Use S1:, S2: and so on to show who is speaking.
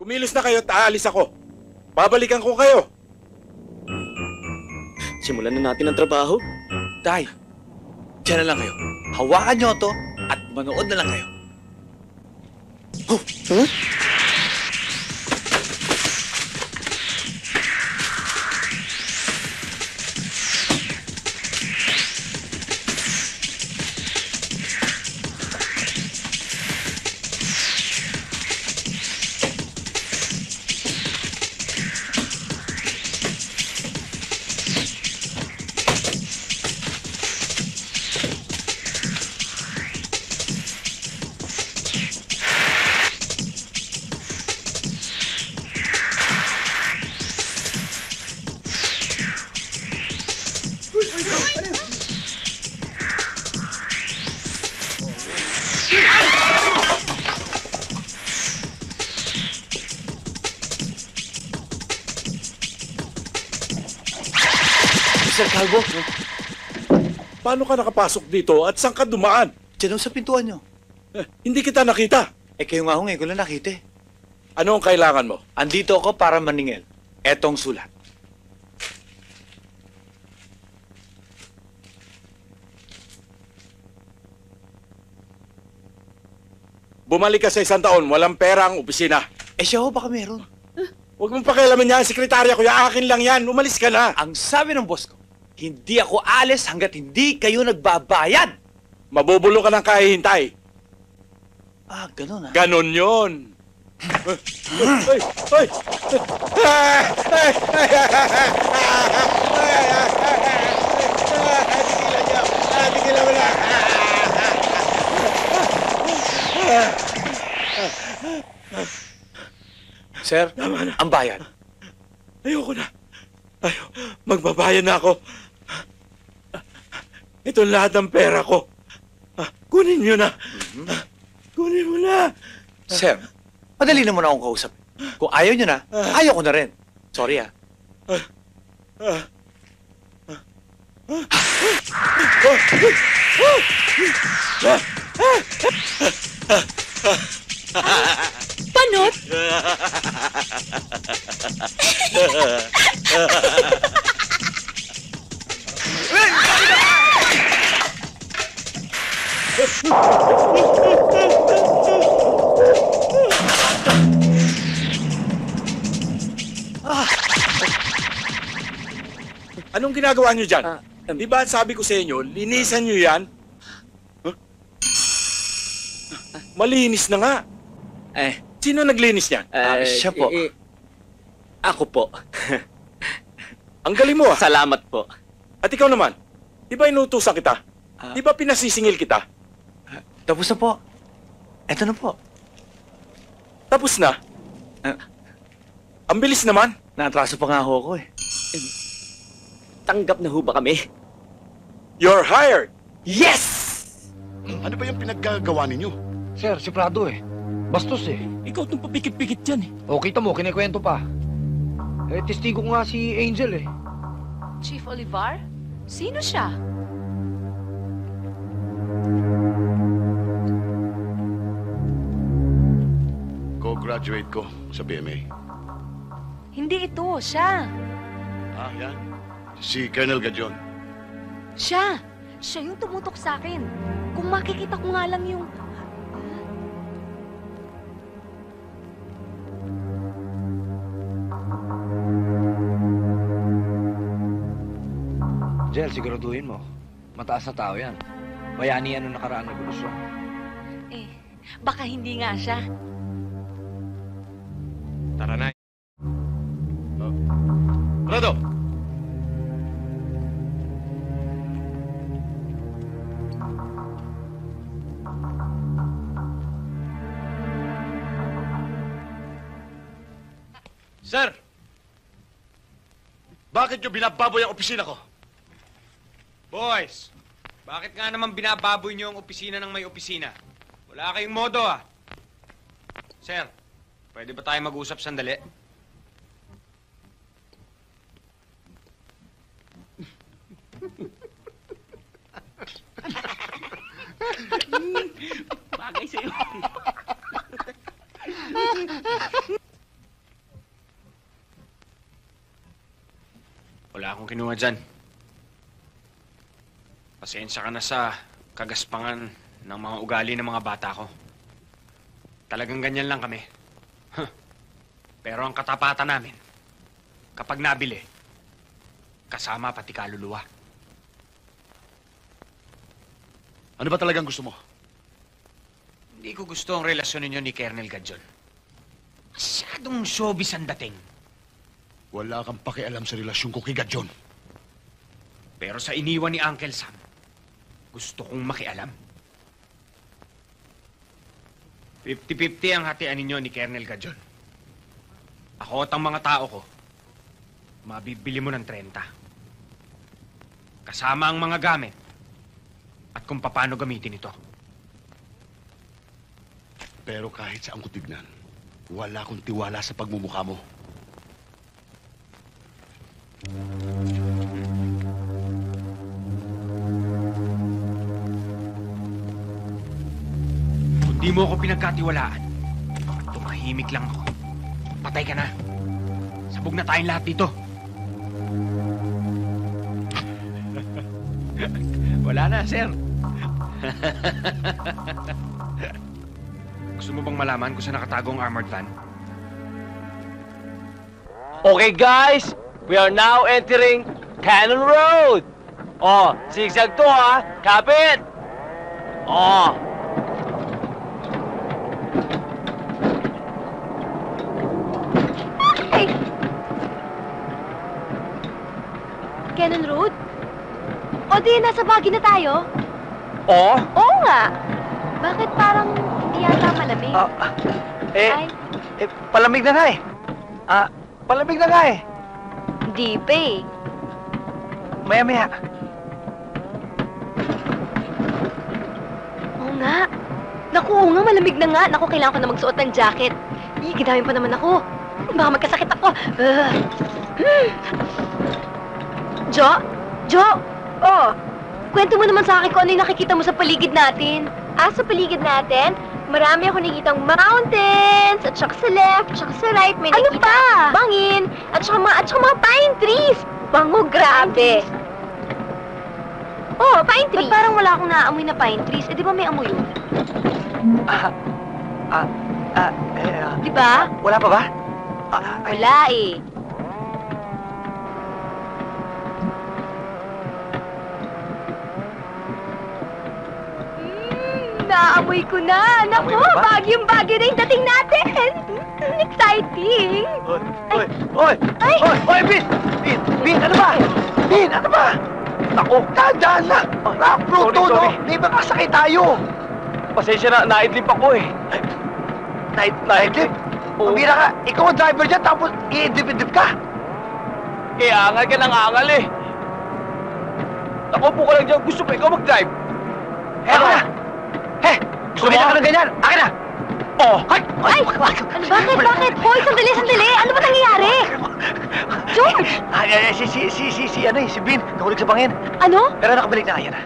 S1: Kumilos na kayo at aalis ako. Babalikan ko kayo.
S2: Simulan na natin ang trabaho.
S3: Tay, diyan na lang kayo. Hawakan nyo to at manood na lang kayo.
S2: Huh?
S3: Mr. Calvo,
S1: Paano ka nakapasok dito at saan ka dumaan?
S3: dyan sa pintuan nyo.
S1: Hindi kita nakita.
S3: Kayo nga ho ngayon ko lang nakita.
S1: Ano ang kailangan mo?
S3: Andito ako para maningil. Etong sulat.
S1: Bumalik ka sa 1 taon, walang pera ang opisina.
S3: Siya ho, baka meron.
S1: Huwag mong pakialaman yan, sekretarya ko, akin lang yan. Umalis ka na.
S3: Ang sabi ng boss ko, hindi ako alis hanggat hindi kayo nagbabayad.
S1: Mabubulo ka ng kahihintay.
S3: Ganun
S1: Ganon yun. Ay! Ay! Tigilan mo na!
S3: Sir, ang bayad.
S1: Ayoko na. Magbabayad na ako. Ito lahat ng pera ko. Kunin nyo na. Kunin mo na.
S3: Sir, madali naman akong kausap. Kung ayaw nyo na, ayaw ko na rin. Sorry
S4: Panot?
S1: Anong ginagawa nyo dyan? Di ba sabi ko sa inyo, linisan nyo yan? Malinis na nga. Sino naglinis yan?
S3: siya po.
S2: Ako po.
S1: Ang galing mo
S2: Salamat po.
S1: At ikaw naman, di ba inutusan kita? Di ba pinasisingil kita?
S3: Tapos na po. Eto na po.
S1: Tapos na? Ang bilis naman.
S3: Naatraso pa nga ho ako
S2: Tanggap na ho ba kami?
S1: You're hired.
S3: Yes!
S5: Ano ba yung pinaggagawa ninyo?
S6: Sir, si Prado Bastos
S2: Ikaw itong papikit-pikit dyan
S6: O, kita mo, kinikwento pa. Testigo nga si Angel
S4: Chief Olivar? Sino siya?
S5: Co-graduate ko sa BMA.
S4: Hindi ito, siya.
S5: Yan. Si Colonel Gajon.
S4: Siya! Siya yung tumutok sa akin. Kung makikita ko nga lang yung...
S6: Jel, siguraduhin mo. Mataas na tao yan. Bayani yan nung nakaraang revolusyon.
S4: Baka hindi nga siya.
S1: Tara na.
S5: Prado!
S3: Sir!
S5: Bakit nyo binababoy ang opisina ko?
S7: Boys, bakit nga naman binababoy niyo ang opisina ng may opisina? Wala kayong modo Sir, pwede ba tayo mag-usap sandali?
S2: Bagay sa'yo.
S7: Wala akong kinuha dyan. Pasensya ka na sa kagaspangan ng mga ugali ng mga bata ko. Talagang ganyan lang kami. Huh. Pero ang katapatan namin, kapag nabili, kasama pati kaluluwa.
S5: Ano ba talagang gusto mo?
S7: Hindi ko gusto ang relasyon ninyo ni Colonel Gadyon. Masyadong showbiz ang dating.
S5: Wala kang pakialam sa relasyon ko kay Gadyon.
S7: Pero sa iniwan ni Uncle Sam, gusto kong makialam. 50-50 ang hatian ninyo ni Colonel Gadyon. Ako at ang mga tao ko, mabibili mo ng 30. Kasama ang mga gamit at kung paano gamitin ito.
S5: Pero kahit saan ko tignan, wala akong tiwala sa pagmumukha mo.
S7: Kung di mo ako pinagkatiwalaan, tumahimik lang ako. Patay ka na. Sabog na tayong lahat dito. Wala na, sir. Gusto mo bang malaman kung saan nakatago ang armored van?
S8: Okay guys, we are now entering Cannon Road. Oh, zigzag to ha. Kapit. Oh.
S4: Ay! Cannon Road? O di, nasa Baguio na tayo?
S8: Oh.
S4: Oo nga. Bakit parang hindi yata malamig? Ay,
S3: Palamig na nga eh. Palamig na nga eh.
S4: hindi pa eh.
S3: Maya-maya.
S4: Oo nga. Naku, oo nga, malamig na nga. Naku, kailangan ko na magsuot ng jacket. Ginamit pa naman ako. Baka magkasakit ako. Jo? Jo? Oh. Kwento mo naman sa akin kung ano yung nakikita mo sa paligid natin. Sa paligid natin? Marami ako nakikitang mountains, at saka sa left, at saka sa right, may nakita. Ano pa? Bangin, at saka mga pine trees. Bango, grabe. Oh, pine trees. Ba't parang wala akong naaamoy na pine trees? Eh, di ba may amoy yun? Di ba?
S3: Wala pa ba?
S4: Wala eh. Naamoy ko na! Naku,
S3: Amoy mo ba?
S4: bagyong-bagyo na yung dating natin! Exciting!
S3: Oy! Bin! Bin, ano ba? Bin, ano ba? Naku, dadaan lang! Rock to, no? May baka sakay tayo!
S8: Pasensya na, naidlip ako eh.
S3: Naidlip? Pabira ka, ikaw ang driver dyan, tapos i-dip-dip ka?
S8: Kaya angal ka ng angal eh. Nakupo ka lang dyan, gusto pa ikaw mag-drive.
S3: Ano na? Kumita ka ng ganyan! Akin na! Oh! Ay!
S4: Ano, bakit? Hoy, sandali! Ano ba nangyayari? George!
S3: Si Bin, nahulog sa bangin.
S4: Ano?
S3: Pero nakabalik na, ayan na.